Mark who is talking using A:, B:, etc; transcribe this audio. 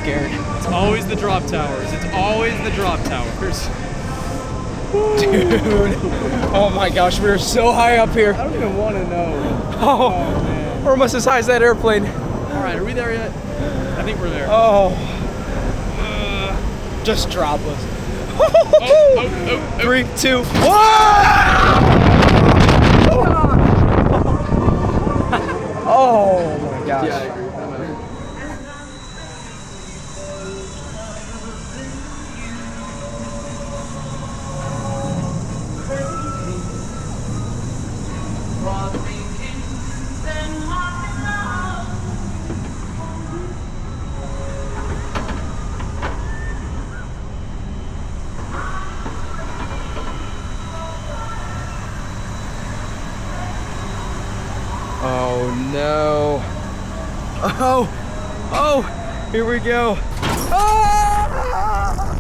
A: scared.
B: It's always the drop towers. It's always the drop towers.
A: Dude. Oh my gosh, we're so high up here.
B: I don't even want to know.
A: Oh,
B: man.
A: we're almost as high as that airplane.
B: All right, are we there yet? I think we're there.
A: Oh. Just drop us.
B: Oh.
A: 3, 2, 1! Oh my gosh.
B: Yeah, I agree.
A: Oh no. Oh, here we go. Ah!